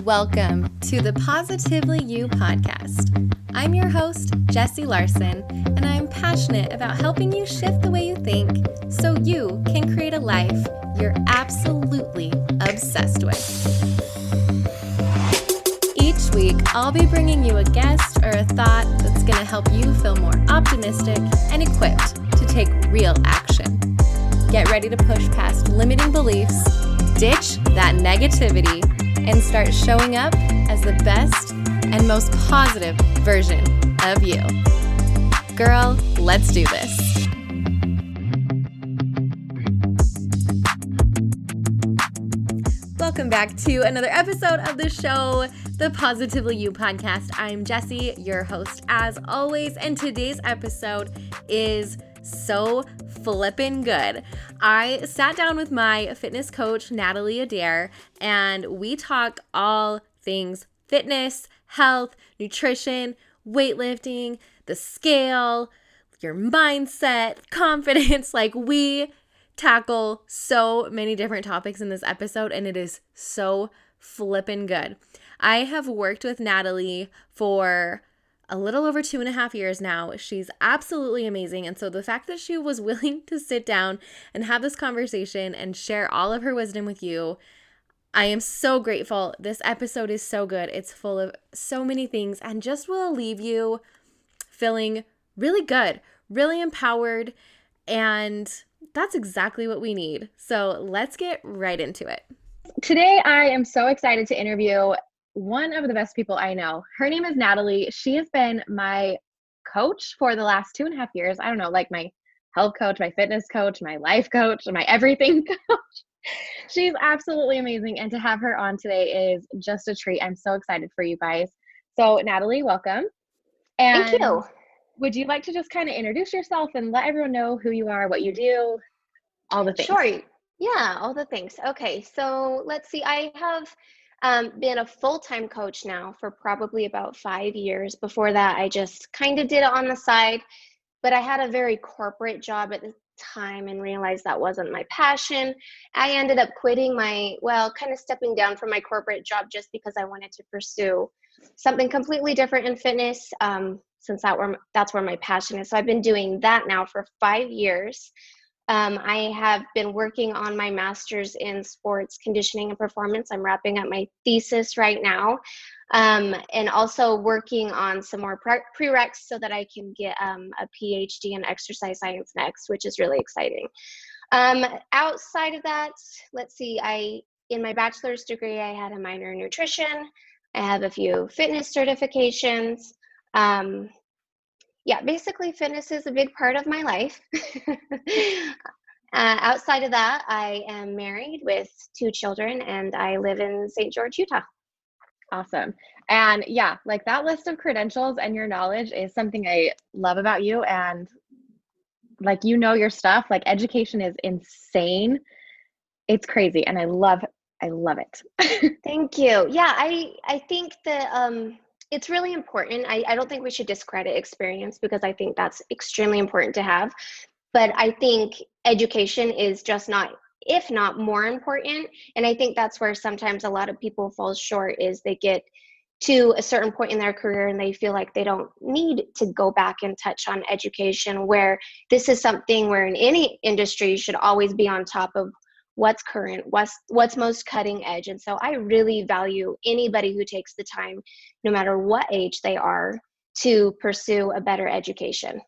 Welcome to the Positively You podcast. I'm your host, Jessie Larson, and I'm passionate about helping you shift the way you think so you can create a life you're absolutely obsessed with. Each week, I'll be bringing you a guest or a thought that's going to help you feel more optimistic and equipped to take real action. Get ready to push past limiting beliefs, ditch that negativity, and start showing up as the best and most positive version of you. Girl, let's do this. Welcome back to another episode of the show, the Positively You podcast. I'm Jessie, your host as always, and today's episode is so flippin' good. I sat down with my fitness coach, Natalie Adair, and we talk all things fitness, health, nutrition, weightlifting, the scale, your mindset, confidence. Like, we tackle so many different topics in this episode, and it is so flippin' good. I have worked with Natalie for a little over 2.5 years now. She's absolutely amazing. And so the fact that she was willing to sit down and have this conversation and share all of her wisdom with you, I am so grateful. This episode is so good. It's full of so many things and just will leave you feeling really good, really empowered. And that's exactly what we need. So let's get right into it. Today, I am so excited to interview one of the best people I know. Her name is Natalie. She has been my coach for the last 2.5 years. I don't know, like my health coach, my fitness coach, my life coach, my everything coach. She's absolutely amazing. And to have her on today is just a treat. I'm so excited for you guys. So Natalie, welcome. And thank you. Would you like to just kind of introduce yourself and let everyone know who you are, what you do, all the things? Sure. Yeah, all the things. Okay, so let's see. I have been a full-time coach now for probably about 5 years. Before that, I just kind of did it on the side, but I had a very corporate job at the time and realized that wasn't my passion. I ended up quitting kind of stepping down from my corporate job just because I wanted to pursue something completely different in fitness, since that's where my passion is. So I've been doing that now for 5 years. I have been working on my master's in sports conditioning and performance. I'm wrapping up my thesis right now, and also working on some more prereqs so that I can get a PhD in exercise science next, which is really exciting. Outside of that, let's see, in my bachelor's degree, I had a minor in nutrition. I have a few fitness certifications. Basically fitness is a big part of my life. Outside of that, I am married with 2 children and I live in St. George, Utah. Awesome. And yeah, like that list of credentials and your knowledge is something I love about you. And like, you know, your stuff, like education is insane. It's crazy. And I love it. Thank you. Yeah, I think that it's really important. I don't think we should discredit experience because I think that's extremely important to have. But I think education is just not, if not more important. And I think that's where sometimes a lot of people fall short, is they get to a certain point in their career and they feel like they don't need to go back and touch on education, where this is something where in any industry you should always be on top of what's current, what's most cutting edge. And so I really value anybody who takes the time, no matter what age they are, to pursue a better education.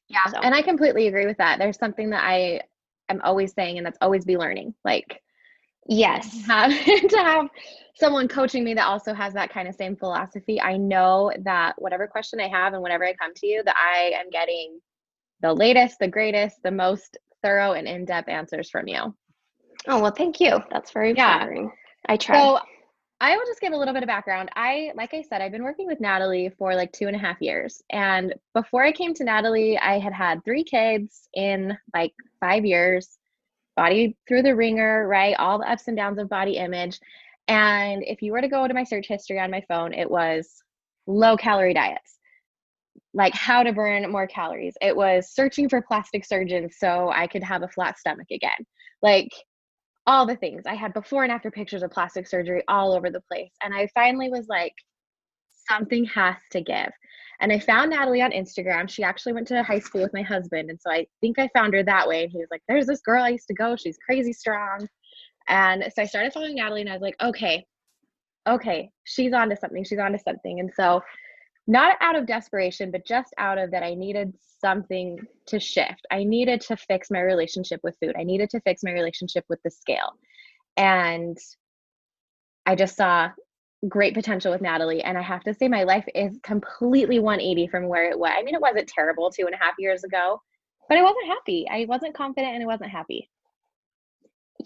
Yeah. So. And I completely agree with that. There's something that I am always saying, and that's always be learning. Like, yes, to have someone coaching me that also has that kind of same philosophy. I know that whatever question I have and whenever I come to you, that I am getting the latest, the greatest, the most thorough and in-depth answers from you. Oh, well, thank you. That's very flattering. I try. So I will just give a little bit of background. Like I said, I've been working with Natalie for like 2.5 years. And before I came to Natalie, I had 3 kids in like 5 years, body through the ringer, right? All the ups and downs of body image. And if you were to go to my search history on my phone, it was low calorie diets, like how to burn more calories. It was searching for plastic surgeons so I could have a flat stomach again. Like all the things. I had before and after pictures of plastic surgery all over the place. And I finally was like, something has to give. And I found Natalie on Instagram. She actually went to high school with my husband. And so I think I found her that way. And he was like, there's this girl I used to go. She's crazy strong. And so I started following Natalie, and I was like, okay, she's onto something. She's onto something. And so not out of desperation, but just out of that, I needed something to shift. I needed to fix my relationship with food. I needed to fix my relationship with the scale. And I just saw great potential with Natalie. And I have to say, my life is completely 180 from where it was. I mean, it wasn't terrible 2.5 years ago, but I wasn't happy. I wasn't confident and I wasn't happy.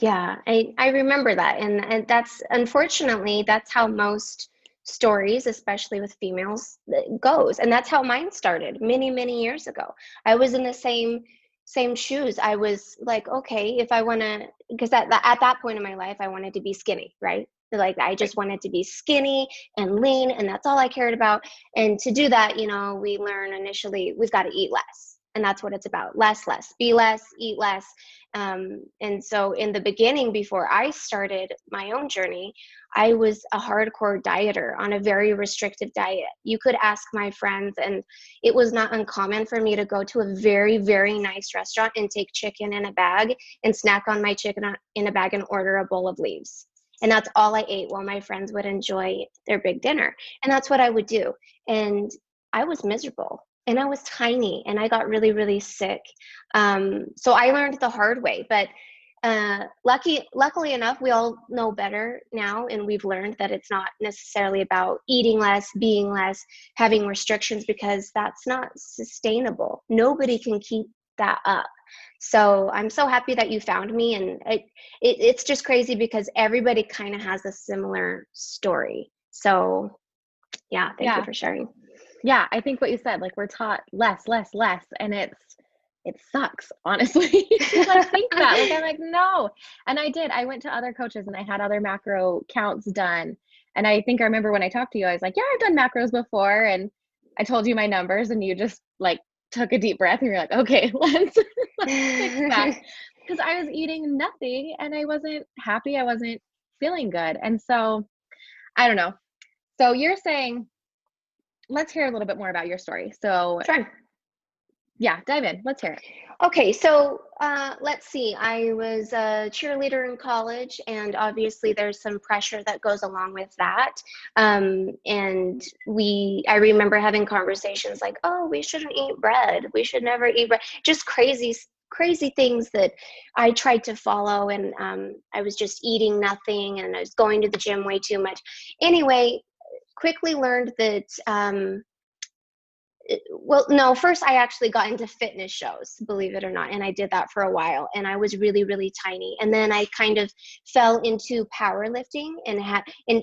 Yeah, I remember that. And that's, unfortunately, that's how most stories, especially with females, goes. And that's how mine started many, many years ago. I was in the same shoes. I was like, okay, if I want to, because at that point in my life, I wanted to be skinny, right? Like, I just wanted to be skinny and lean, and that's all I cared about. And to do that, we learn initially we've got to eat less. And that's what it's about. Less, be less, eat less. And so in the beginning, before I started my own journey, I was a hardcore dieter on a very restrictive diet. You could ask my friends, and it was not uncommon for me to go to a very, very nice restaurant and take chicken in a bag and snack on my chicken in a bag and order a bowl of leaves. And that's all I ate while my friends would enjoy their big dinner. And that's what I would do. And I was miserable. And I was tiny, and I got really, really sick. So I learned the hard way. But luckily enough, we all know better now, and we've learned that it's not necessarily about eating less, being less, having restrictions, because that's not sustainable. Nobody can keep that up. So I'm so happy that you found me, and it's just crazy because everybody kind of has a similar story. So yeah, thank you for sharing. Yeah, I think what you said, like, we're taught less, and it sucks, honestly. To think that, like, I'm like, no. And I went to other coaches and I had other macro counts done. And I think I remember when I talked to you, I was like, yeah, I've done macros before. And I told you my numbers, and you just like took a deep breath and you're like, okay, let's fix that. Because I was eating nothing and I wasn't happy. I wasn't feeling good. And so I don't know. So you're saying, let's hear a little bit more about your story. So Sure. Yeah, dive in. Let's hear it. Okay, so let's see. I was a cheerleader in college, and obviously there's some pressure that goes along with that. And I remember having conversations like, oh, we shouldn't eat bread. We should never eat bread. Just crazy things that I tried to follow, and I was just eating nothing, and I was going to the gym way too much. Anyway, quickly learned that first I actually got into fitness shows, believe it or not, and I did that for a while, and I was really, really tiny. And then I kind of fell into powerlifting, and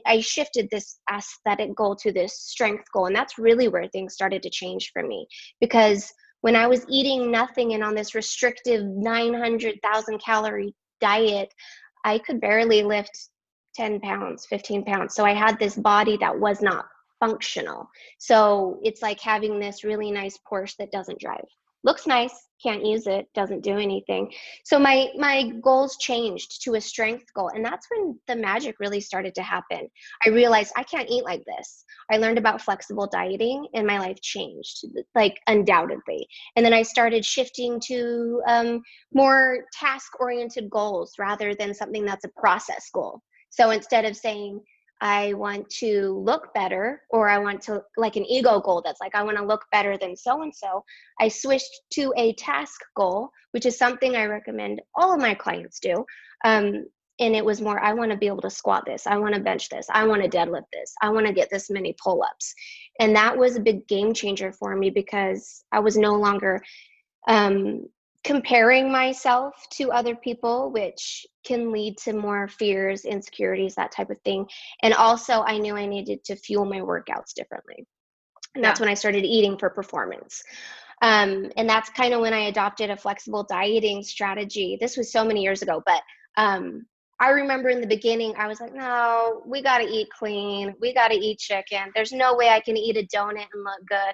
I shifted this aesthetic goal to this strength goal, and that's really where things started to change for me, because when I was eating nothing and on this restrictive 900,000 calorie diet, I could barely lift 10 pounds, 15 pounds. So I had this body that was not functional. So it's like having this really nice Porsche that doesn't drive. Looks nice, can't use it, doesn't do anything. So my goals changed to a strength goal. And that's when the magic really started to happen. I realized I can't eat like this. I learned about flexible dieting and my life changed, like undoubtedly. And then I started shifting to more task-oriented goals rather than something that's a process goal. So instead of saying, I want to look better, or I want to, like, an ego goal that's like, I want to look better than so-and-so, I switched to a task goal, which is something I recommend all of my clients do. And it was more, I want to be able to squat this. I want to bench this. I want to deadlift this. I want to get this many pull-ups. And that was a big game changer for me, because I was no longer comparing myself to other people, which can lead to more fears, insecurities, that type of thing. And also I knew I needed to fuel my workouts differently. And that's when I started eating for performance. And that's kind of when I adopted a flexible dieting strategy. This was so many years ago, but I remember in the beginning, I was like, no, we got to eat clean. We got to eat chicken. There's no way I can eat a donut and look good.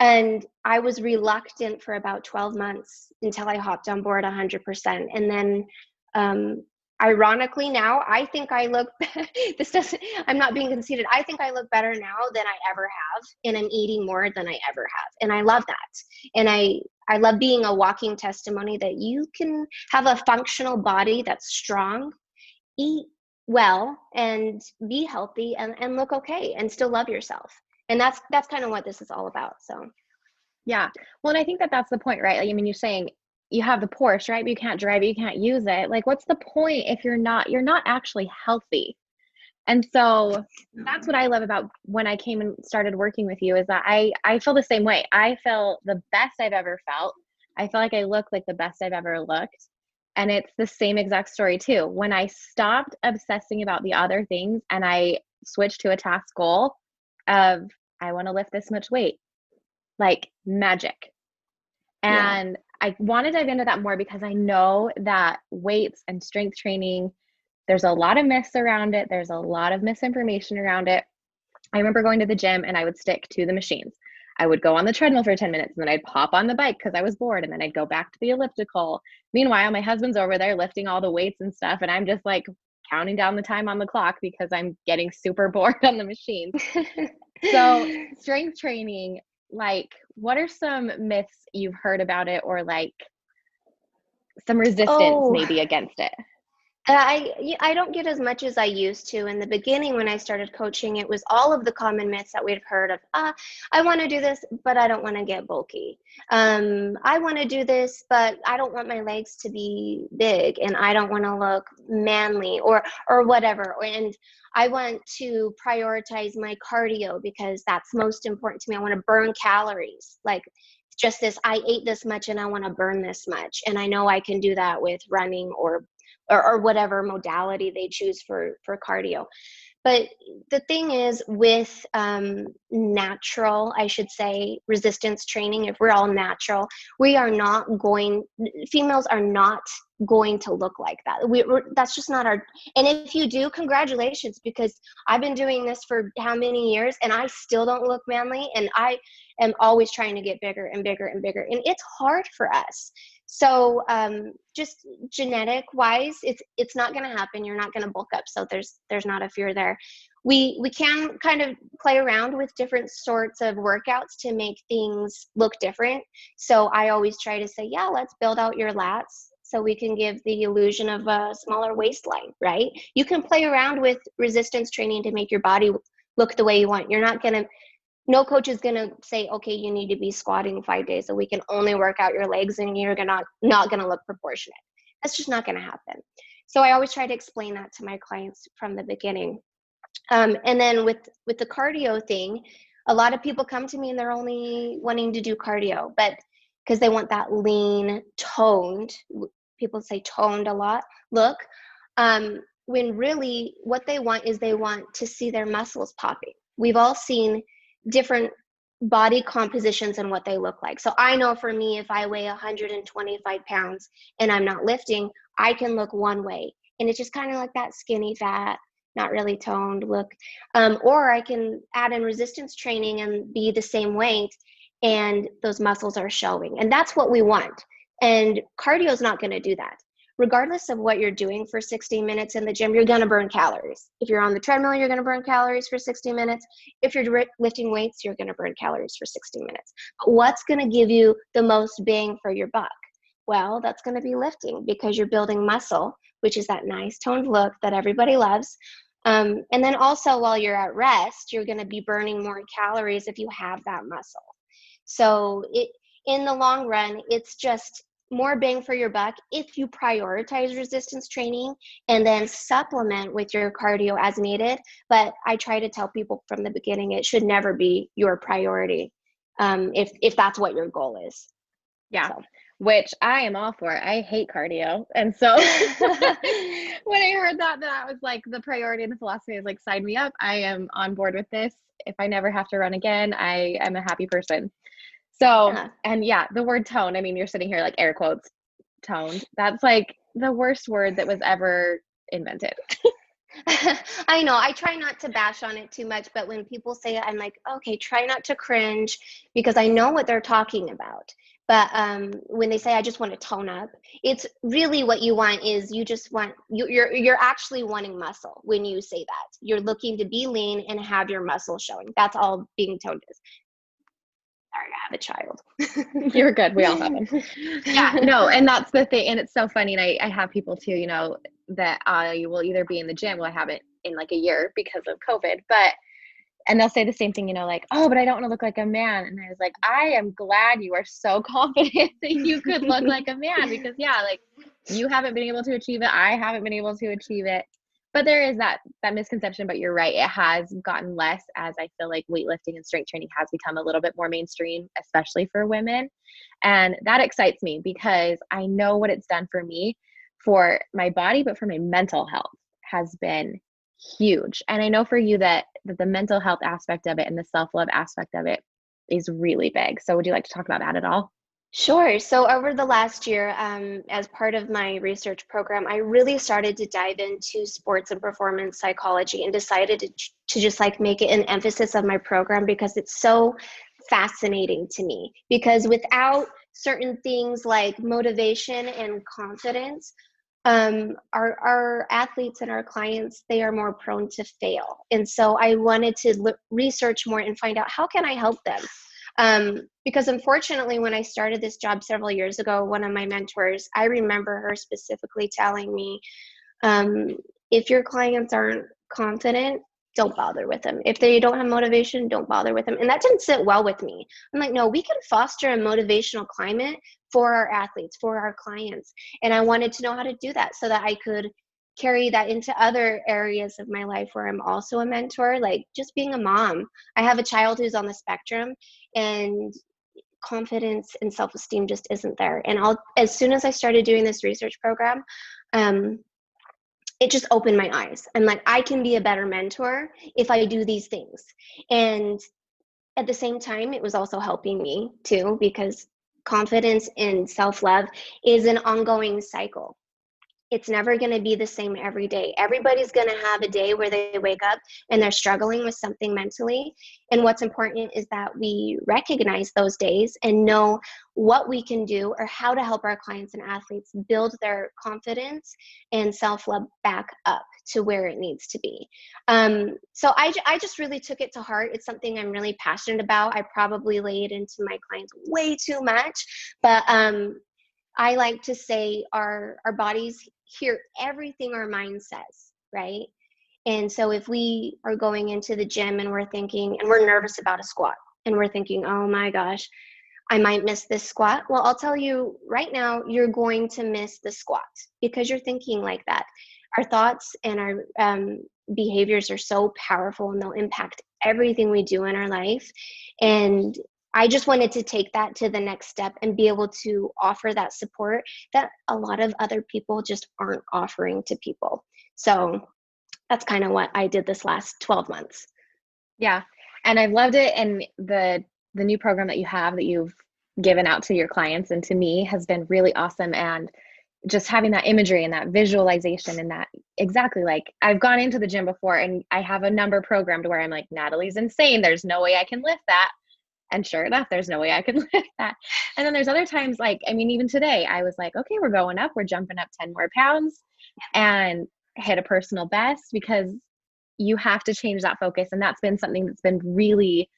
And I was reluctant for about 12 months until I hopped on board 100%. And then ironically now, I think I look, I'm not being conceited. I think I look better now than I ever have. And I'm eating more than I ever have. And I love that. And I love being a walking testimony that you can have a functional body that's strong, eat well, and be healthy, and look okay, and still love yourself. And that's kind of what this is all about. So Yeah. Well, and I think that that's the point, right? Like, I mean, you're saying you have the Porsche, right? But you can't drive it, you can't use it. Like, what's the point if you're not actually healthy? And so that's what I love about when I came and started working with you, is that I feel the same way. I feel the best I've ever felt. I feel like I look like the best I've ever looked. And it's the same exact story too. When I stopped obsessing about the other things and I switched to a task goal of, I want to lift this much weight, like magic. yeah. And I want to dive into that more because I know that weights and strength training, there's a lot of myths around it. There's a lot of misinformation around it. I remember going to the gym and I would stick to the machines. I would go on the treadmill for 10 minutes and then I'd pop on the bike because I was bored, and then I'd go back to the elliptical. Meanwhile, my husband's over there lifting all the weights and stuff, and I'm just like counting down the time on the clock because I'm getting super bored on the machines. So strength training, like, what are some myths you've heard about it, or like some resistance Oh, maybe against it? I don't get as much as I used to. In the beginning, when I started coaching, it was all of the common myths that we'd heard of. I want to do this, but I don't want to get bulky. I want to do this, but I don't want my legs to be big, and I don't want to look manly, or whatever. And I want to prioritize my cardio because that's most important to me. I want to burn calories, like just this. I ate this much, and I want to burn this much, and I know I can do that with running or whatever modality they choose for cardio. But the thing is, with natural, I should say, resistance training, if we're all natural, females are not going to look like that. That's just not our, and if you do, congratulations, because I've been doing this for how many years and I still don't look manly, and I am always trying to get bigger and bigger and bigger, and it's hard for us. So just genetic wise, it's not going to happen. You're not going to bulk up. So there's not a fear there. We can kind of play around with different sorts of workouts to make things look different. So I always try to say, yeah, let's build out your lats so we can give the illusion of a smaller waistline, right? You can play around with resistance training to make your body look the way you want. You're not going to, no coach is going to say, okay, you need to be squatting 5 days a week and only work out your legs, and you're not going to look proportionate. That's just not going to happen. So I always try to explain that to my clients from the beginning. And then with the cardio thing, a lot of people come to me and they're only wanting to do cardio, but because they want that lean, toned, people say toned a lot, look, when really what they want is they want to see their muscles popping. We've all seen different body compositions and what they look like. So I know for me, if I weigh 125 pounds and I'm not lifting, I can look one way. And it's just kind of like that skinny fat, not really toned look. Or I can add in resistance training and be the same weight and those muscles are showing. And that's what we want. And cardio is not going to do that. Regardless of what you're doing for 60 minutes in the gym, you're going to burn calories. If you're on the treadmill, you're going to burn calories for 60 minutes. If you're lifting weights, you're going to burn calories for 60 minutes. But what's going to give you the most bang for your buck? Well, that's going to be lifting, because you're building muscle, which is that nice toned look that everybody loves. And then also while you're at rest, you're going to be burning more calories if you have that muscle. So in the long run, it's just more bang for your buck if you prioritize resistance training and then supplement with your cardio as needed. But I try to tell people from the beginning, it should never be your priority if that's what your goal is. Yeah. So. Which I am all for. I hate cardio. And so when I heard that was like the priority and the philosophy, is like, sign me up. I am on board with this. If I never have to run again, I am a happy person. So, Yeah. and yeah, the word tone, I mean, you're sitting here like air quotes, toned. That's like the worst word that was ever invented. I know. I try not to bash on it too much, but when people say it, I'm like, okay, try not to cringe, because I know what they're talking about. But when they say I just want to tone up, it's really what you want is you're actually wanting muscle when you say that. You're looking to be lean and have your muscle showing. That's all being toned is. Sorry, I have a child. You're good. We all have them. Yeah, no, and that's the thing. And it's so funny. And I have people too, you know, that you will either be in the gym. Well, I haven't in like a year because of COVID, and they'll say the same thing, you know, like, oh, but I don't want to look like a man. And I was like, I am glad you are so confident that you could look like a man, because yeah, like you haven't been able to achieve it. I haven't been able to achieve it. But there is that misconception, but you're right. It has gotten less as I feel like weightlifting and strength training has become a little bit more mainstream, especially for women. And that excites me because I know what it's done for me, for my body, but for my mental health has been huge. And I know for you that the mental health aspect of it and the self-love aspect of it is really big. So would you like to talk about that at all? Sure. So over the last year, as part of my research program, I really started to dive into sports and performance psychology and decided to just like make it an emphasis of my program because it's so fascinating to me. Because without certain things like motivation and confidence, our athletes and our clients, they are more prone to fail. And so I wanted to research more and find out how can I help them? Because unfortunately, when I started this job several years ago, one of my mentors, I remember her specifically telling me, if your clients aren't confident, don't bother with them. If they don't have motivation, don't bother with them. And that didn't sit well with me. I'm like, no, we can foster a motivational climate for our athletes, for our clients. And I wanted to know how to do that so that I could carry that into other areas of my life where I'm also a mentor, like just being a mom. I have a child who's on the spectrum, and confidence and self-esteem just isn't there. And as soon as I started doing this research program, it just opened my eyes. I'm like, I can be a better mentor if I do these things. And at the same time, it was also helping me too, because confidence and self-love is an ongoing cycle. It's never going to be the same every day. Everybody's going to have a day where they wake up and they're struggling with something mentally. And what's important is that we recognize those days and know what we can do or how to help our clients and athletes build their confidence and self-love back up to where it needs to be. So I just really took it to heart. It's something I'm really passionate about. I probably lay it into my clients way too much, but I like to say our bodies hear everything our mind says, right? And so if we are going into the gym and we're thinking, and we're nervous about a squat, and we're thinking, oh my gosh, I might miss this squat. Well, I'll tell you right now, you're going to miss the squat because you're thinking like that. Our thoughts and our behaviors are so powerful, and they'll impact everything we do in our life. And I just wanted to take that to the next step and be able to offer that support that a lot of other people just aren't offering to people. So that's kind of what I did this last 12 months. Yeah. And I've loved it. And the new program that you have that you've given out to your clients and to me has been really awesome. And just having that imagery and that visualization and that exactly, like I've gone into the gym before and I have a number programmed where I'm like, Natalie's insane. There's no way I can lift that. And sure enough, there's no way I can lift that. And then there's other times, like, I mean, even today, I was like, okay, we're going up, we're jumping up 10 more pounds and hit a personal best, because you have to change that focus. And that's been something that's been really,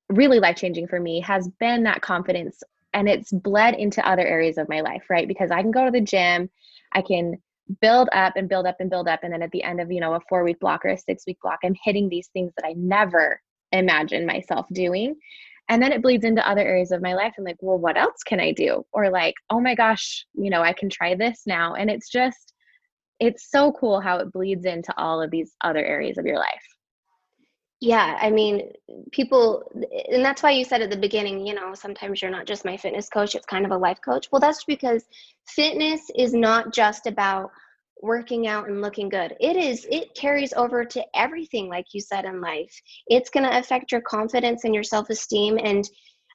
really life-changing for me, has been that confidence. And it's bled into other areas of my life, right? Because I can go to the gym, I can build up and build up and build up. And then at the end of, you know, a 4-week block or a 6-week block, I'm hitting these things that I never imagine myself doing. And then it bleeds into other areas of my life. I'm like, well, what else can I do? Or like, oh my gosh, you know, I can try this now. And it's so cool how it bleeds into all of these other areas of your life. Yeah, I mean, people, and that's why you said at the beginning, you know, sometimes you're not just my fitness coach, it's kind of a life coach. Well, that's because fitness is not just about working out and looking good. It carries over to everything, like you said, in life. It's going to affect your confidence and your self-esteem. And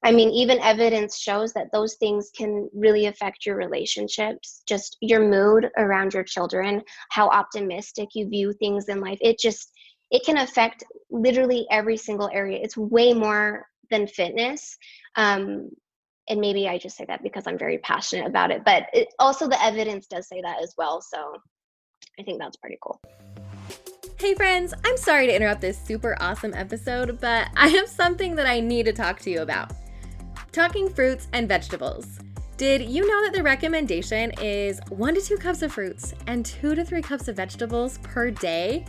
I mean, even evidence shows that those things can really affect your relationships, just your mood around your children, how optimistic you view things in life. It can affect literally every single area. It's way more than fitness. And maybe I just say that because I'm very passionate about it, but also the evidence does say that as well. So I think that's pretty cool. Hey friends, I'm sorry to interrupt this super awesome episode, but I have something that I need to talk to you about. Talking fruits and vegetables. Did you know that the recommendation is 1 to 2 cups of fruits and 2 to 3 cups of vegetables per day?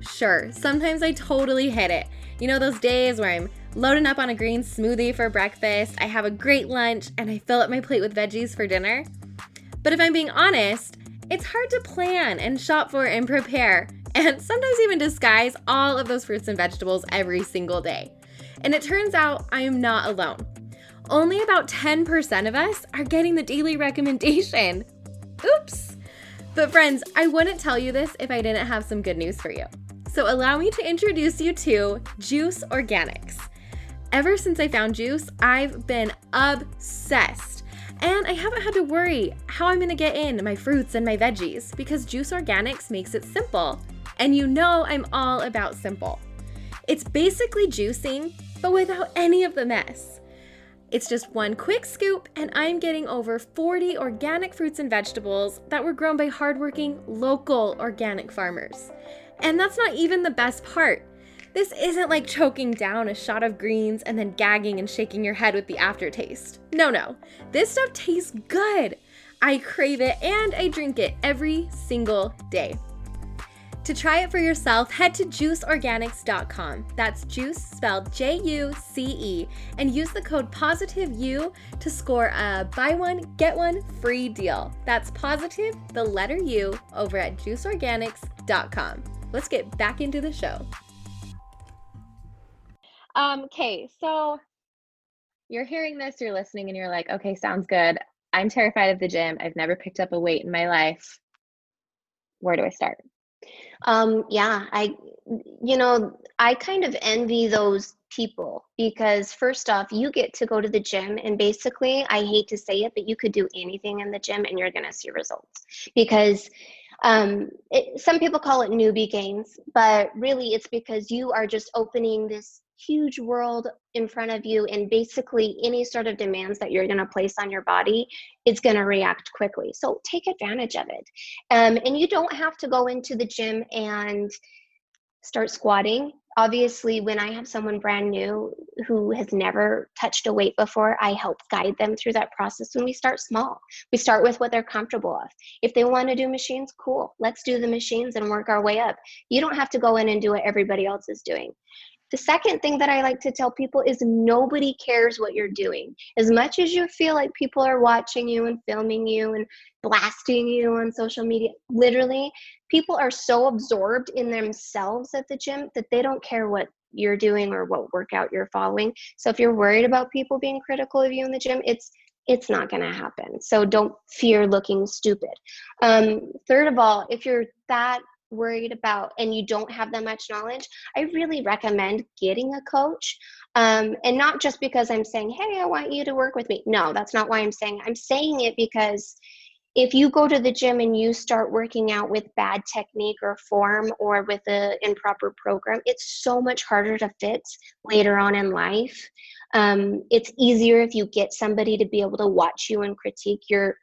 Sure, sometimes I totally hit it. You know those days where I'm loading up on a green smoothie for breakfast, I have a great lunch, and I fill up my plate with veggies for dinner? But if I'm being honest, it's hard to plan and shop for and prepare, and sometimes even disguise all of those fruits and vegetables every single day. And it turns out I am not alone. Only about 10% of us are getting the daily recommendation. Oops! But friends, I wouldn't tell you this if I didn't have some good news for you. So allow me to introduce you to Juice Organics. Ever since I found Juice, I've been obsessed. And I haven't had to worry how I'm gonna get in my fruits and my veggies because Juice Organics makes it simple. And you know I'm all about simple. It's basically juicing, but without any of the mess. It's just one quick scoop, and I'm getting over 40 organic fruits and vegetables that were grown by hardworking, local organic farmers. And that's not even the best part. This isn't like choking down a shot of greens and then gagging and shaking your head with the aftertaste. No. This stuff tastes good. I crave it and I drink it every single day. To try it for yourself, head to juiceorganics.com. That's juice spelled Juice, and use the code POSITIVEU to score a buy one, get one free deal. That's positive, the letter U, over at juiceorganics.com. Let's get back into the show. Okay, so you're hearing this, you're listening, and you're like, okay, sounds good. I'm terrified of the gym. I've never picked up a weight in my life. Where do I start? I kind of envy those people because first off, you get to go to the gym and basically, I hate to say it, but you could do anything in the gym and you're going to see results because some people call it newbie gains, but really it's because you are just opening this huge world in front of you, and basically any sort of demands that you're going to place on your body, it's going to react quickly. So take advantage of it. And you don't have to go into the gym and start squatting. Obviously, when I have someone brand new who has never touched a weight before, I help guide them through that process. When we start small, we start with what they're comfortable with. If they want to do machines, cool. Let's do the machines and work our way up. You don't have to go in and do what everybody else is doing. The second thing that I like to tell people is nobody cares what you're doing. As much as you feel like people are watching you and filming you and blasting you on social media, literally, people are so absorbed in themselves at the gym that they don't care what you're doing or what workout you're following. So if you're worried about people being critical of you in the gym, it's not going to happen. So don't fear looking stupid. Third of all, if you're that worried about and you don't have that much knowledge, I really recommend getting a coach. And not just because I'm saying, hey, I want you to work with me. No, that's not why I'm saying. I'm saying it because if you go to the gym and you start working out with bad technique or form or with an improper program, it's so much harder to fit later on in life. It's easier if you get somebody to be able to watch you and critique your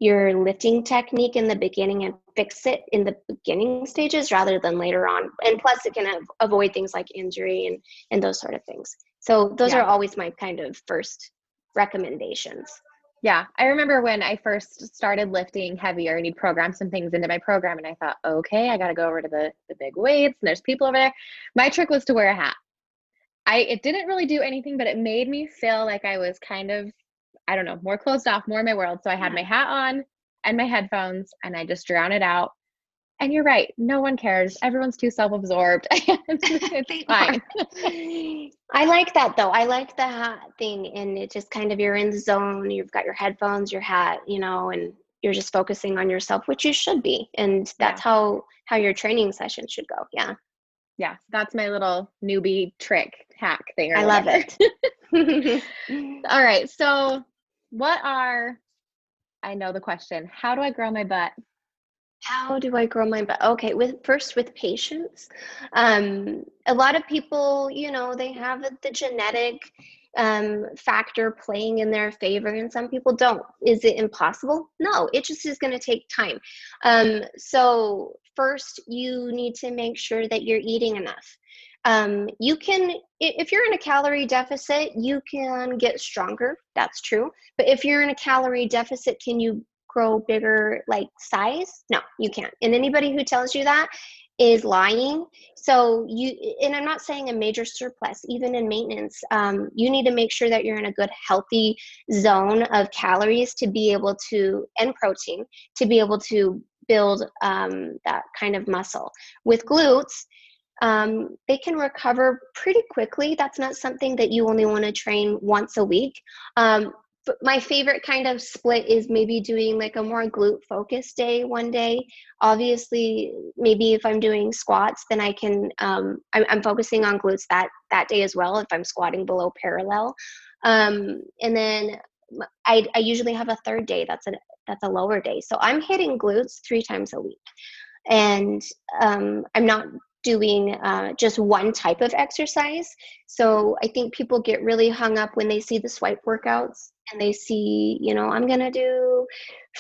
lifting technique in the beginning and fix it in the beginning stages rather than later on. And plus it can avoid things like injury and those sort of things. So those are always my kind of first recommendations. Yeah, I remember when I first started lifting heavier, I need program some things into my program, and I thought, okay, I got to go over to the big weights, and there's people over there. My trick was to wear a hat. It didn't really do anything, but it made me feel like I was kind of, I don't know, more closed off, more in my world. So I had my hat on and my headphones, and I just drown it out. And you're right. No one cares. Everyone's too self-absorbed. It's fine. I like that though. I like the hat thing, and it just kind of, you're in the zone. You've got your headphones, your hat, and you're just focusing on yourself, which you should be. And that's how your training session should go. Yeah. Yeah. That's my little newbie trick hack thing. I love it. All right. So I know the question. How do I grow my butt? How do I grow my butt? Okay, with patience. A lot of people, they have the genetic factor playing in their favor, and some people don't. Is it impossible? No, it just is going to take time. So first, you need to make sure that you're eating enough. You can, if you're in a calorie deficit, you can get stronger. That's true. But if you're in a calorie deficit, can you grow bigger, like size? No, you can't. And anybody who tells you that is lying. So and I'm not saying a major surplus, even in maintenance, you need to make sure that you're in a good, healthy zone of calories to be able to, and protein, to be able to build that kind of muscle. With glutes, they can recover pretty quickly. That's not something that you only want to train once a week. But my favorite kind of split is maybe doing like a more glute focused day one day. Obviously, maybe if I'm doing squats, then I can, I'm focusing on glutes that day as well if I'm squatting below parallel. And then I usually have a third day that's a lower day. So I'm hitting glutes 3 times a week. And I'm not doing just one type of exercise. So I think people get really hung up when they see the swipe workouts and they see, I'm going to do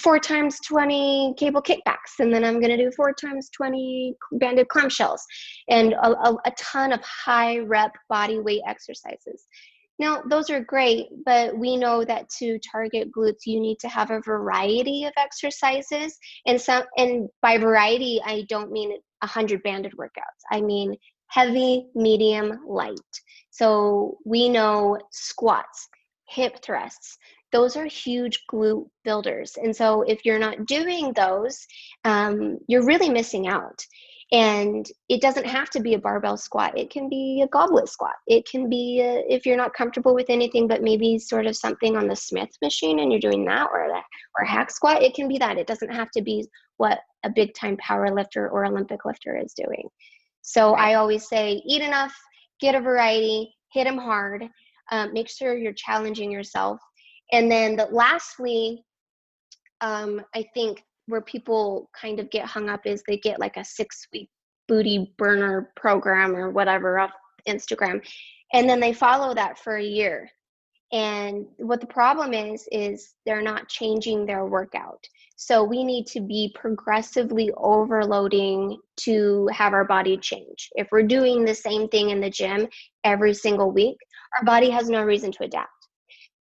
4 times 20 cable kickbacks, and then I'm going to do 4 times 20 banded clamshells, and a ton of high rep body weight exercises. Now, those are great, but we know that to target glutes, you need to have a variety of exercises. And by variety, I don't mean 100 banded workouts. I mean heavy, medium, light. So we know squats, hip thrusts, those are huge glute builders. And so if you're not doing those, you're really missing out. And it doesn't have to be a barbell squat. It can be a goblet squat. It can be, if you're not comfortable with anything, but maybe sort of something on the Smith machine and you're doing that, or a hack squat, it can be that. It doesn't have to be what a big time power lifter or Olympic lifter is doing. So I always say, eat enough, get a variety, hit them hard, make sure you're challenging yourself. And then lastly, I think where people kind of get hung up is they get like a 6-week booty burner program or whatever off Instagram, and then they follow that for a year. And what the problem is they're not changing their workout. So we need to be progressively overloading to have our body change. If we're doing the same thing in the gym every single week, our body has no reason to adapt.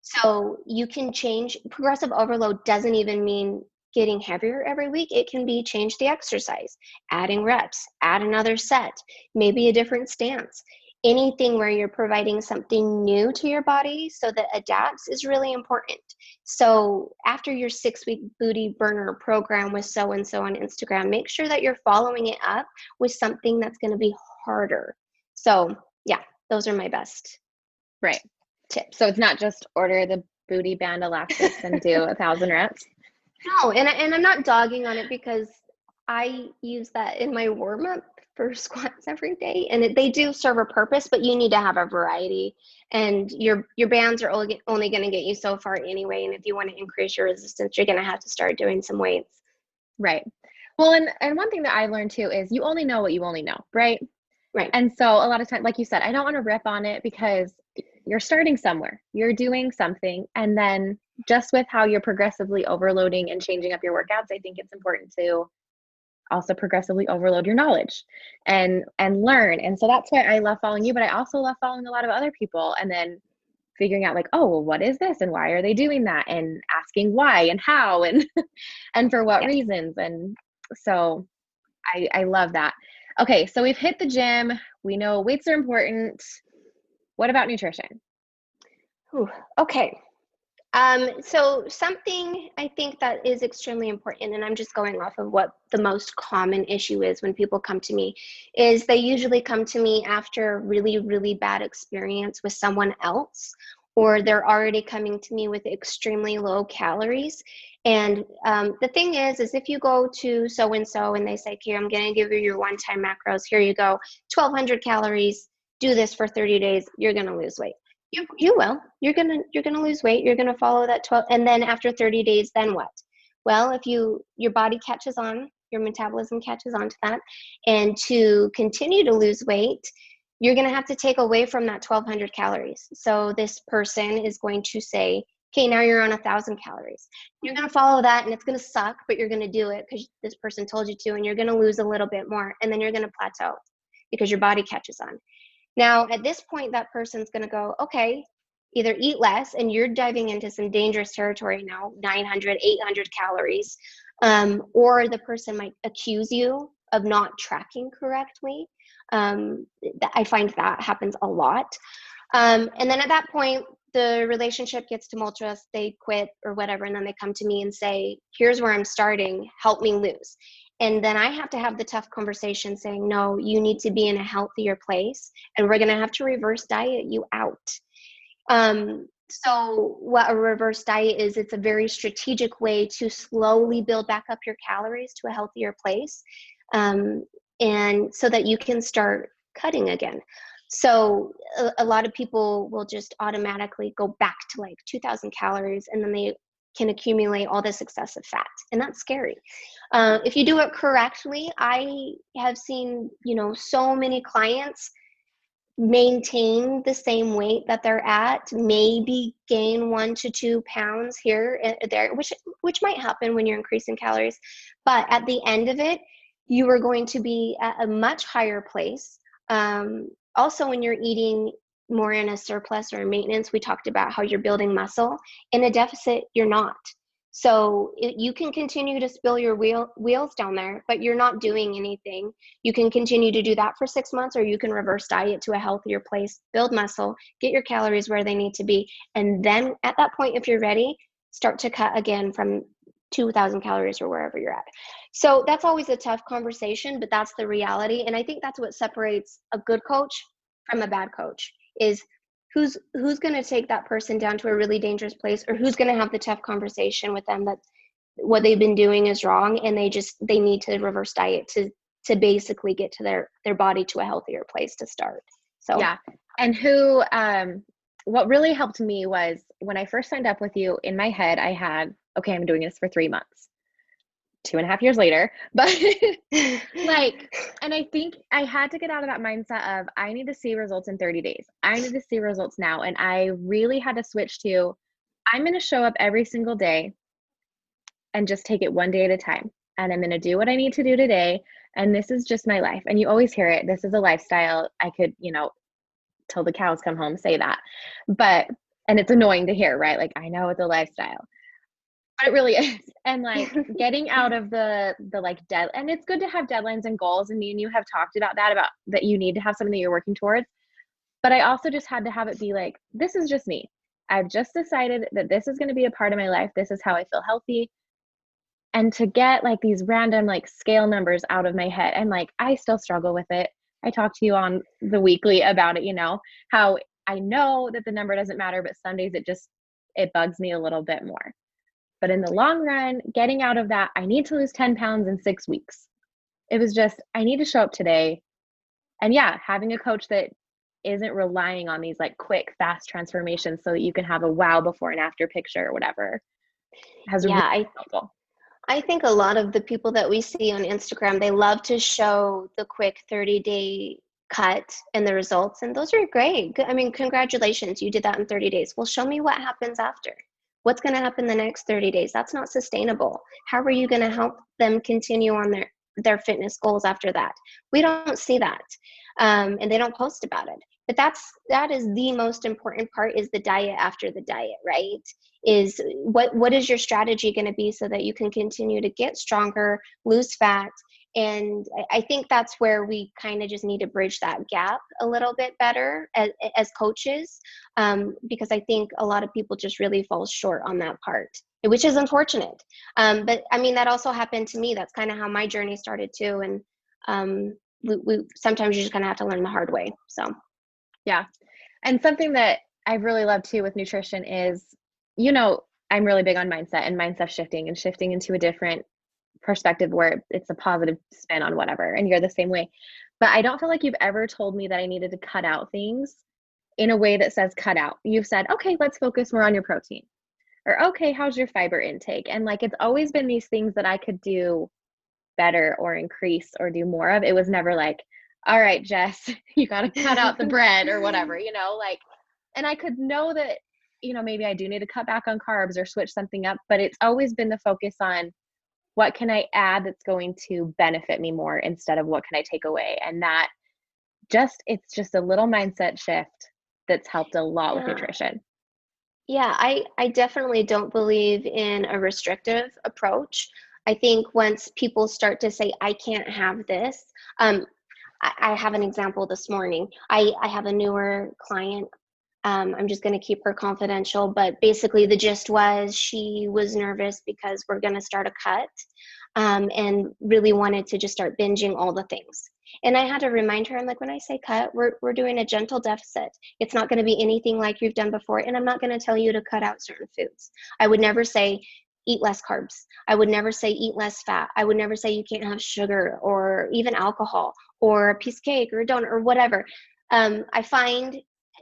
So you can change. Progressive overload doesn't even mean getting heavier every week. It can be change the exercise, adding reps, add another set, maybe a different stance. Anything where you're providing something new to your body so that adapts is really important. So after your 6-week booty burner program with so-and-so on Instagram, make sure that you're following it up with something that's going to be harder. So yeah, those are my best tips. So it's not just order the booty band elastics and do 1,000 reps. No, and I'm not dogging on it, because I use that in my warm-up for squats every day, and they do serve a purpose, but you need to have a variety, and your bands are only going to get you so far anyway. And if you want to increase your resistance, you're going to have to start doing some weights. Right. Well, and one thing that I learned too is you only know what you only know, right? Right. And so a lot of times, like you said, I don't want to rip on it because you're starting somewhere, you're doing something, and then just with how you're progressively overloading and changing up your workouts, I think it's important to also progressively overload your knowledge and learn. And so that's why I love following you, but I also love following a lot of other people and then figuring out like, oh, well, what is this and why are they doing that, and asking why and how and and for what reasons. And so I love that. Okay, so we've hit the gym. We know weights are important. What about nutrition? Okay. So something I think that is extremely important, and I'm just going off of what the most common issue is when people come to me, is they usually come to me after a really, really bad experience with someone else, or they're already coming to me with extremely low calories. And the thing is if you go to so-and-so and they say, okay, I'm going to give you your one-time macros. Here you go, 1,200 calories. Do this for 30 days. You're going to lose weight. You will. You're gonna lose weight. You're gonna follow that 12, and then after 30 days, then what? Well, if your body catches on, your metabolism catches on to that, and to continue to lose weight, you're going to have to take away from that 1,200 calories. So this person is going to say, okay, now you're on 1,000 calories. You're going to follow that, and it's going to suck, but you're going to do it because this person told you to, and you're going to lose a little bit more, and then you're going to plateau because your body catches on. Now, at this point, that person's going to go, okay, either eat less, and you're diving into some dangerous territory now, 900, 800 calories, or the person might accuse you of not tracking correctly. I find that happens a lot. And then at that point, the relationship gets tumultuous, they quit or whatever, and then they come to me and say, here's where I'm starting, help me lose. And then I have to have the tough conversation saying, no, you need to be in a healthier place, and we're going to have to reverse diet you out. So what a reverse diet is, it's a very strategic way to slowly build back up your calories to a healthier place, and so that you can start cutting again. So a lot of people will just automatically go back to like 2,000 calories, and then they can accumulate all this excessive fat, and that's scary. If you do it correctly, I have seen, so many clients maintain the same weight that they're at, maybe gain 1 to 2 pounds here and there, which might happen when you're increasing calories. But at the end of it, you are going to be at a much higher place. Also, when you're eating more in a surplus or maintenance, we talked about how you're building muscle. In a deficit, you're not. So you can continue to spill your wheels down there, but you're not doing anything. You can continue to do that for 6 months, or you can reverse diet to a healthier place, build muscle, get your calories where they need to be. And then at that point, if you're ready, start to cut again from 2,000 calories or wherever you're at. So that's always a tough conversation, but that's the reality. And I think that's what separates a good coach from a bad coach, is who's going to take that person down to a really dangerous place, or who's going to have the tough conversation with them that what they've been doing is wrong, and they need to reverse diet to basically get to their body to a healthier place to start. So yeah. And what really helped me was when I first signed up with you, in my head I had, okay, I'm doing this for 3 months. 2.5 years later, but and I think I had to get out of that mindset of, I need to see results in 30 days. I need to see results now. And I really had to switch to, I'm going to show up every single day and just take it one day at a time. And I'm going to do what I need to do today. And this is just my life. And you always hear it. This is a lifestyle. I could, till the cows come home, say that, and it's annoying to hear, right? Like, I know it's a lifestyle. It really is. And getting out of the and it's good to have deadlines and goals. And me and you have talked about that you need to have something that you're working towards. But I also just had to have it be like, this is just me. I've just decided that this is going to be a part of my life. This is how I feel healthy. And to get these random scale numbers out of my head. And I still struggle with it. I talk to you on the weekly about it, how I know that the number doesn't matter, but some days it bugs me a little bit more. But in the long run, getting out of that, I need to lose 10 pounds in 6 weeks. It was just, I need to show up today. And yeah, having a coach that isn't relying on these quick, fast transformations so that you can have a wow before and after picture or whatever has really helpful. I think a lot of the people that we see on Instagram, they love to show the quick 30-day cut and the results. And those are great. I mean, congratulations, you did that in 30 days. Well, show me what happens after. What's going to happen the next 30 days? That's not sustainable. How are you going to help them continue on their fitness goals after that? We don't see that. And they don't post about it. But that is the most important part, is the diet after the diet, right? Is what is your strategy going to be so that you can continue to get stronger, lose fat? And I think that's where we kind of just need to bridge that gap a little bit better as coaches, because I think a lot of people just really fall short on that part, which is unfortunate. But I mean, that also happened to me. That's kind of how my journey started too. And we sometimes you just kind of have to learn the hard way. So, yeah. And something that I really love too with nutrition is, I'm really big on mindset and mindset shifting into a different perspective where it's a positive spin on whatever, and you're the same way. But I don't feel like you've ever told me that I needed to cut out things in a way that says cut out. You've said, okay, let's focus more on your protein, or okay, how's your fiber intake? And it's always been these things that I could do better or increase or do more of. It was never all right, Jess, you got to cut out the bread or whatever, you know, like, and I could know that, you know, maybe I do need to cut back on carbs or switch something up, but it's always been the focus on what can I add that's going to benefit me more instead of what can I take away. And that it's just a little mindset shift that's helped a lot with nutrition. Yeah, I definitely don't believe in a restrictive approach. I think once people start to say, I can't have this, I have an example this morning. I have a newer client. I'm just going to keep her confidential, but basically the gist was she was nervous because we're going to start a cut, and really wanted to just start binging all the things. And I had to remind her, I'm like, when I say cut, we're doing a gentle deficit. It's not going to be anything like you've done before. And I'm not going to tell you to cut out certain foods. I would never say eat less carbs. I would never say eat less fat. I would never say you can't have sugar or even alcohol or a piece of cake or a donut or whatever. I find,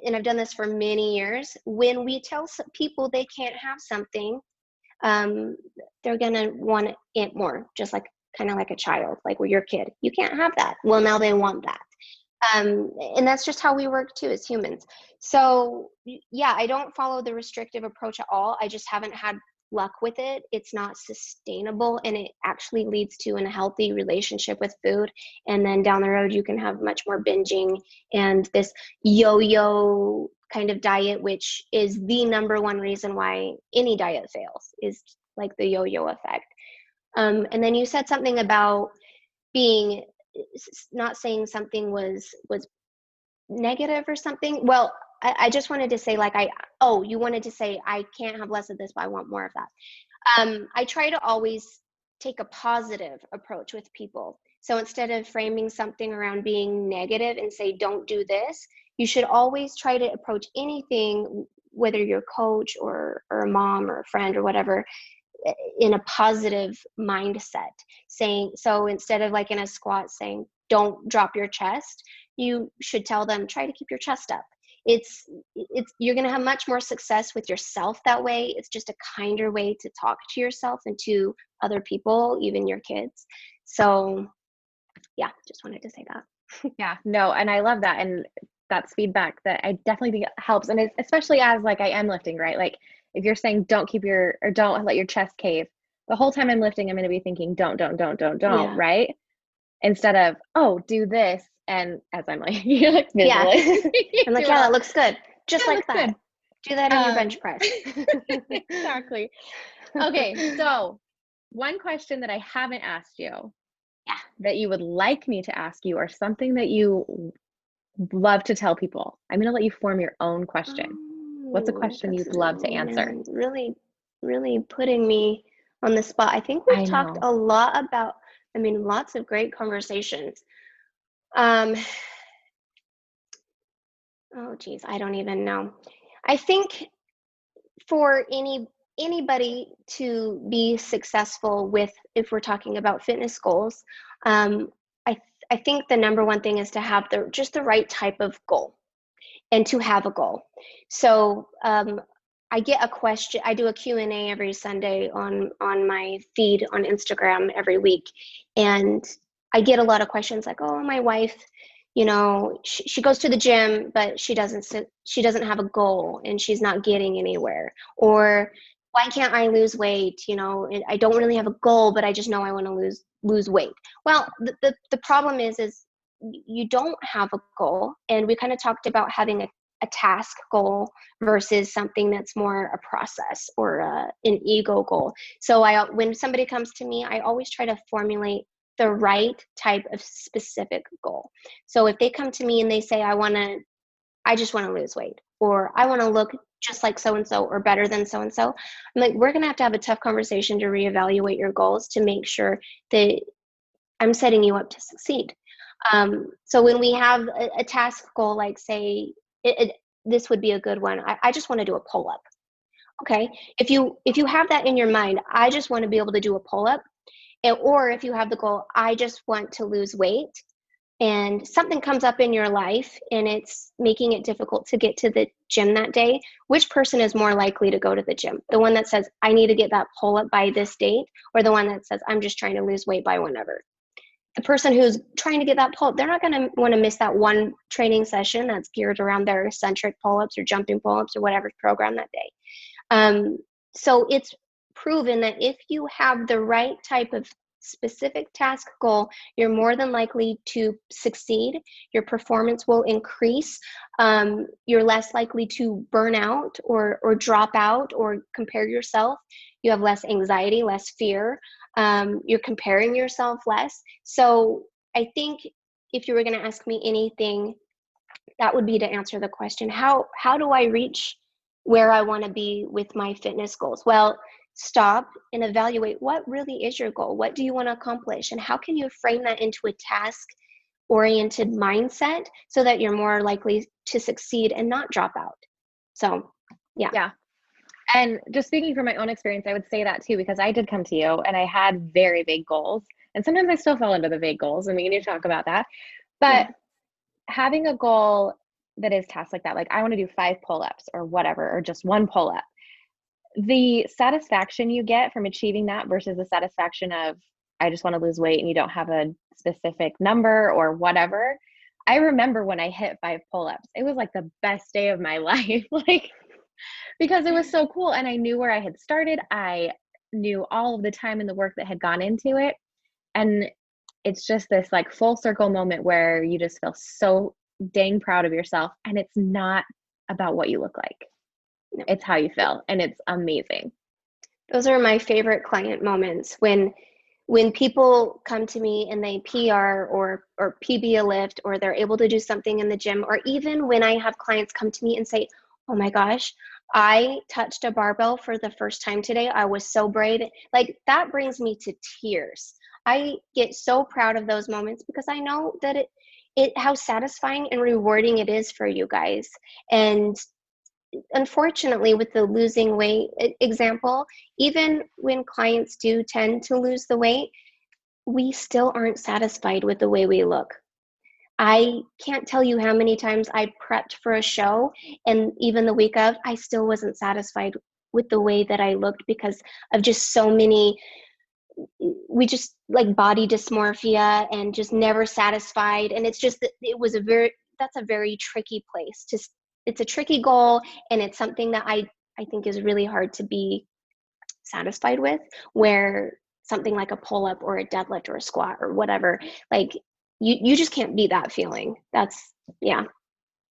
and I've done this for many years, when we tell people they can't have something, they're going to want it more, just like kind of like a child, like with your kid. You can't have that. Well, now they want that. And that's just how we work too as humans. So yeah, I don't follow the restrictive approach at all. I just haven't had luck with it. It's not sustainable, and it actually leads to a healthy relationship with food. And then down the road, you can have much more binging and this yo-yo kind of diet, which is the number one reason why any diet fails, is like the yo-yo effect. And then you said something about being, not saying something was negative or something. Well, I just wanted to say, like, you wanted to say I can't have less of this, but I want more of that. I try to always take a positive approach with people. So instead of framing something around being negative and say, don't do this, you should always try to approach anything, whether you're a coach or a mom or a friend or whatever, in a positive mindset. Saying, so instead of like in a squat saying, don't drop your chest, you should tell them, try to keep your chest up. It's you're going to have much more success with yourself that way. It's just a kinder way to talk to yourself and to other people, even your kids. So yeah, just wanted to say that. Yeah, no, and I love that. And that's feedback that I definitely think helps. And especially as like I am lifting, right? Like if you're saying don't let your chest cave, the whole time I'm lifting, I'm going to be thinking don't, yeah. Right? Instead of, oh, do this. And as I'm like, you're like visually. Yeah. I'm like, yeah, that looks good. Just like that. Good. Do that on your bench press. Exactly. Okay. So one question that I haven't asked you, that you would like me to ask you, or something that you love to tell people. I'm going to let you form your own question. What's a question you'd love to answer? Man, really, really putting me on the spot. I think we've talked a lot about, lots of great conversations. Oh geez, I don't even know. I think for anybody to be successful with, if we're talking about fitness goals, I think the number one thing is to have just the right type of goal, and to have a goal. So I get a question. I do a Q&A every Sunday on my feed on Instagram every week, and I get a lot of questions like, oh, my wife, she goes to the gym, but she doesn't have a goal and she's not getting anywhere. Or why can't I lose weight? I don't really have a goal, but I just know I want to lose weight. Well, the problem is you don't have a goal. And we kind of talked about having a task goal versus something that's more a process or an ego goal. So when somebody comes to me, I always try to formulate the right type of specific goal. So if they come to me and they say, I just want to lose weight, or I want to look just like so-and-so or better than so-and-so, I'm like, we're going to have a tough conversation to reevaluate your goals to make sure that I'm setting you up to succeed. So when we have a task goal, like say, this would be a good one. I just want to do a pull-up. Okay. If you have that in your mind, I just want to be able to do a pull-up. Or if you have the goal, I just want to lose weight, and something comes up in your life and it's making it difficult to get to the gym that day, which person is more likely to go to the gym? The one that says, I need to get that pull-up by this date, or the one that says, I'm just trying to lose weight by whenever? the person who's trying to get that pull-up, they're not going to want to miss that one training session that's geared around their eccentric pull-ups or jumping pull-ups or whatever's programmed that day. So it's proven that if you have the right type of specific task goal, you're more than likely to succeed. Your performance will increase. You're less likely to burn out or drop out or compare yourself. You have less anxiety, less fear. You're comparing yourself less. So I think if you were going to ask me anything, that would be to answer the question, how do I reach where I want to be with my fitness goals? Well, stop and evaluate what really is your goal. What do you want to accomplish? And how can you frame that into a task-oriented mindset so that you're more likely to succeed and not drop out? So, yeah. Yeah. And just speaking from my own experience, I would say that too, because I did come to you and I had very vague goals. And sometimes I still fall into the vague goals, and we need to talk about that. But having a goal that is tasked like that, like I want to do 5 pull-ups or whatever, or just 1 pull-up, the satisfaction you get from achieving that versus the satisfaction of, I just want to lose weight and you don't have a specific number or whatever. I remember when I hit 5 pull-ups, it was like the best day of my life, like, because it was so cool. And I knew where I had started. I knew all of the time and the work that had gone into it. And it's just this like full circle moment where you just feel so dang proud of yourself. And it's not about what you look like. No. It's how you feel. And it's amazing. Those are my favorite client moments when people come to me and they PR or PB a lift, or they're able to do something in the gym, or even when I have clients come to me and say, oh my gosh, I touched a barbell for the first time today. I was so brave. Like, that brings me to tears. I get so proud of those moments because I know that how satisfying and rewarding it is for you guys. And unfortunately, with the losing weight example, even when clients do tend to lose the weight, we still aren't satisfied with the way we look. I can't tell you how many times I prepped for a show, and even the week of, I still wasn't satisfied with the way that I looked because of just so many, we just like body dysmorphia and just never satisfied. And it's just that that's a very tricky place it's a tricky goal, and it's something that I think is really hard to be satisfied with, where something like a pull-up or a deadlift or a squat or whatever, like you just can't beat that feeling. That's, yeah.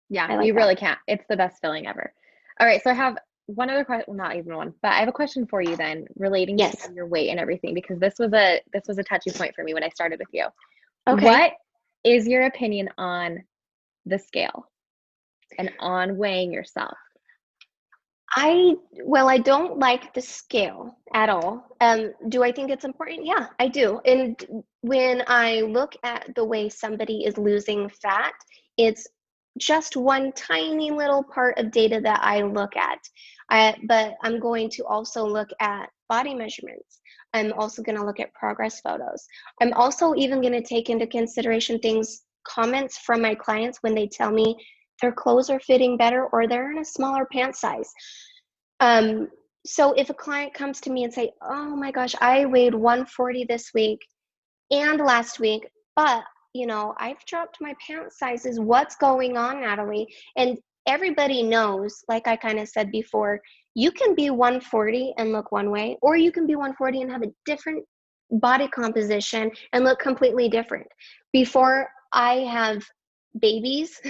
Yeah, like you really can't. It's the best feeling ever. All right, so I have one other question, well, not even one, but I have a question for you then relating to your weight and everything, because this was a touchy point for me when I started with you. Okay. What is your opinion on the scale and on weighing yourself? I don't like the scale at all. Do I think it's important? Yeah, I do. And when I look at the way somebody is losing fat, it's just one tiny little part of data that I look at. But I'm going to also look at body measurements. I'm also going to look at progress photos. I'm also even going to take into consideration comments from my clients when they tell me their clothes are fitting better or they're in a smaller pant size. So if a client comes to me and say, oh my gosh, I weighed 140 this week and last week, but I've dropped my pant sizes. What's going on, Natalie? And everybody knows, like I kind of said before, you can be 140 and look one way, or you can be 140 and have a different body composition and look completely different. Before I have babies,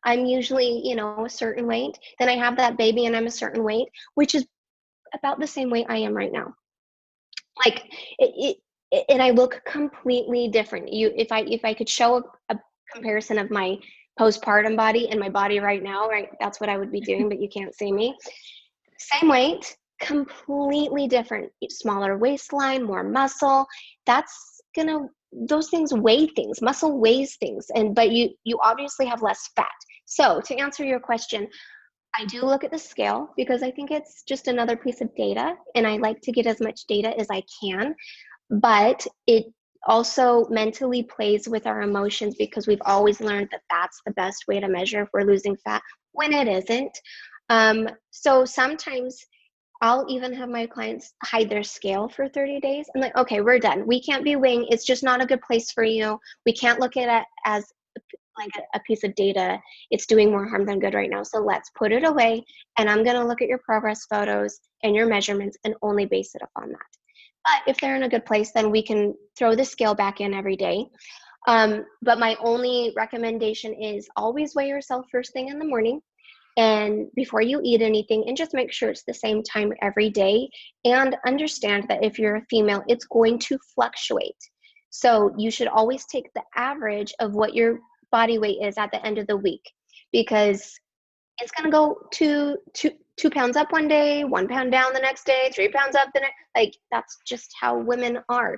I'm usually, a certain weight. Then I have that baby and I'm a certain weight, which is about the same weight I am right now. Like and I look completely different. If I could show a comparison of my postpartum body and my body right now, right, that's what I would be doing, but you can't see me. Same weight, completely different. Smaller waistline, more muscle. Those things weigh things. Muscle weighs things, but you obviously have less fat. So to answer your question, I do look at the scale because I think it's just another piece of data, and I like to get as much data as I can. But it also mentally plays with our emotions because we've always learned that that's the best way to measure if we're losing fat when it isn't. So sometimes I'll even have my clients hide their scale for 30 days. I'm like, okay, we're done. We can't be weighing. It's just not a good place for you. We can't look at it as like a piece of data. It's doing more harm than good right now. So let's put it away. And I'm going to look at your progress photos and your measurements and only base it upon that. But if they're in a good place, then we can throw the scale back in every day. But my only recommendation is always weigh yourself first thing in the morning and before you eat anything, and just make sure it's the same time every day, and understand that if you're a female, it's going to fluctuate. So you should always take the average of what your body weight is at the end of the week, because it's going to go two pounds up one day, 1 pound down the next day, 3 pounds up the next. Like, that's just how women are.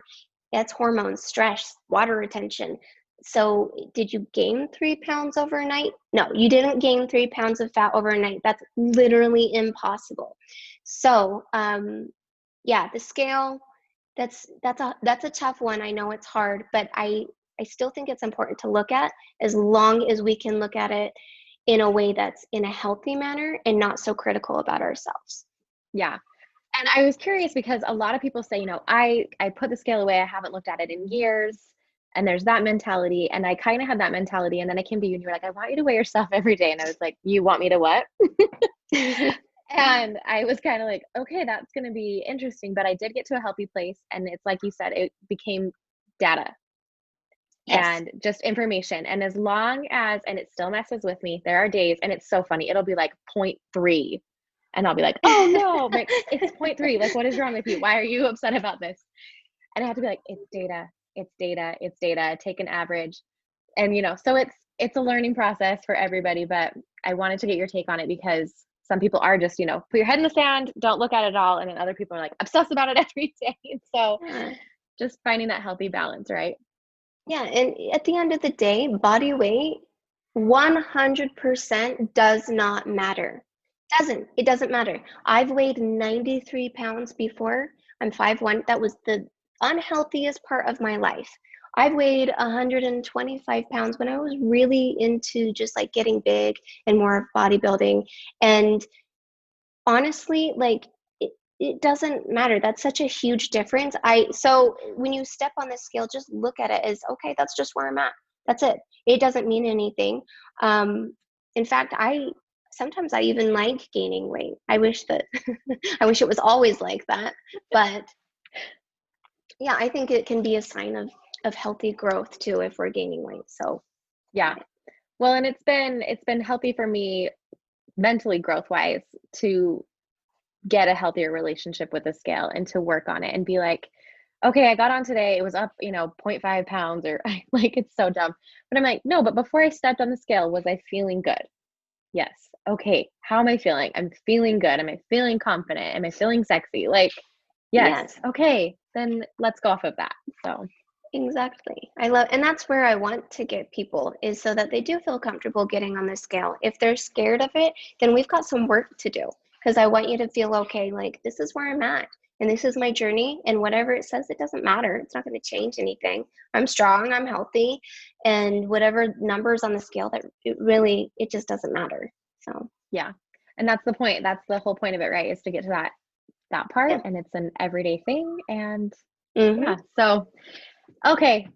It's hormones, stress, water retention. So did you gain 3 pounds overnight? No, you didn't gain 3 pounds of fat overnight. That's literally impossible. So yeah, the scale, that's a tough one. I know it's hard, but I still think it's important to look at, as long as we can look at it in a way that's in a healthy manner and not so critical about ourselves. Yeah. And I was curious because a lot of people say, I put the scale away. I haven't looked at it in years. And there's that mentality. And I kind of had that mentality. And then I came to you and you were like, I want you to weigh yourself every day. And I was like, you want me to what? And I was kind of like, okay, that's going to be interesting. But I did get to a healthy place. And it's like you said, it became data. Yes. And just information. And as long as, and it still messes with me, there are days, and it's so funny, it'll be like 0.3. And I'll be like, oh no, but it's 0.3. Like, what is wrong with you? Why are you upset about this? And I have to be like, it's data, take an average. And, so it's a learning process for everybody, but I wanted to get your take on it because some people are just, put your head in the sand, don't look at it all. And then other people are like, obsess about it every day. So just finding that healthy balance, right? Yeah. And at the end of the day, body weight 100% does not matter. It doesn't matter. I've weighed 93 pounds before. I'm 5'1". That was the unhealthiest part of my life. I've weighed 125 pounds when I was really into just like getting big and more of bodybuilding. And honestly, like, it doesn't matter. That's such a huge difference. So when you step on the scale, just look at it as, okay, that's just where I'm at. That's it. It doesn't mean anything. In fact, sometimes I even like gaining weight. I wish it was always like that. But yeah, I think it can be a sign of healthy growth too, if we're gaining weight. So yeah. Well, and it's been healthy for me mentally, growth wise, to get a healthier relationship with the scale and to work on it and be like, okay, I got on today, it was up, 0.5 pounds, or like, it's so dumb. But I'm like, no, but before I stepped on the scale, was I feeling good? Yes. Okay. How am I feeling? I'm feeling good. Am I feeling confident? Am I feeling sexy? Like, yes. Okay. Then let's go off of that. So exactly. And that's where I want to get people, is so that they do feel comfortable getting on the scale. If they're scared of it, then we've got some work to do, because I want you to feel okay. Like, this is where I'm at and this is my journey, and whatever it says, it doesn't matter. It's not going to change anything. I'm strong, I'm healthy, and whatever numbers on the scale, that it just doesn't matter. So yeah. And that's the point. That's the whole point of it, right? Is to get to that part. Yeah. And it's an everyday thing. And yeah. So, okay.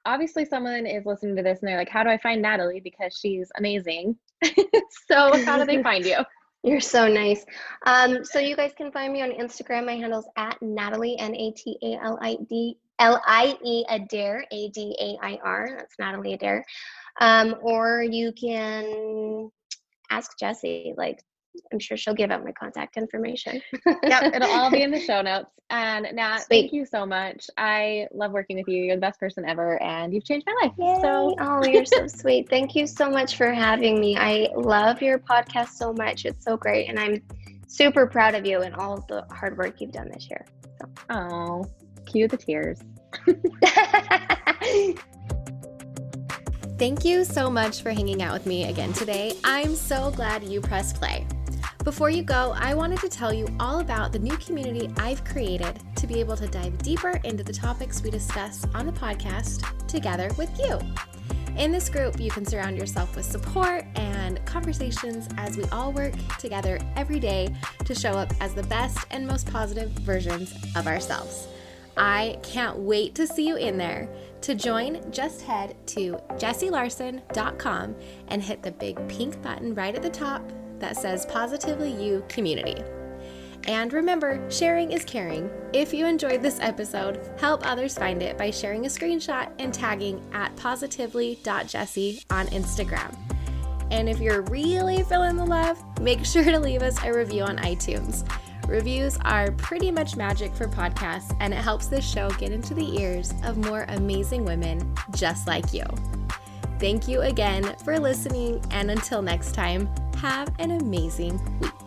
Obviously someone is listening to this and they're like, how do I find Natalie? Because she's amazing. So how do they find you? You're so nice. So you guys can find me on Instagram. My handle's at Natalie, Natalie, Adair, Adair. That's Natalie Adair. Or you can ask Jessie. Like, I'm sure she'll give out my contact information. Yep, it'll all be in the show notes. And Nat, thank you so much. I love working with you. You're the best person ever, and you've changed my life. Yay. So, oh, you're so sweet. Thank you so much for having me. I love your podcast so much. It's so great, and I'm super proud of you and all of the hard work you've done this year. So. Oh, cue the tears. Thank you so much for hanging out with me again today. I'm so glad you pressed play. Before you go, I wanted to tell you all about the new community I've created to be able to dive deeper into the topics we discuss on the podcast together with you. In this group, you can surround yourself with support and conversations as we all work together every day to show up as the best and most positive versions of ourselves. I can't wait to see you in there. To join, just head to jessielarson.com and hit the big pink button right at the top that says Positively You Community. And remember, sharing is caring. If you enjoyed this episode, help others find it by sharing a screenshot and tagging at positively.jessie on Instagram. And if you're really feeling the love, make sure to leave us a review on iTunes. Reviews are pretty much magic for podcasts, and it helps this show get into the ears of more amazing women just like you. Thank you again for listening, and until next time, have an amazing week.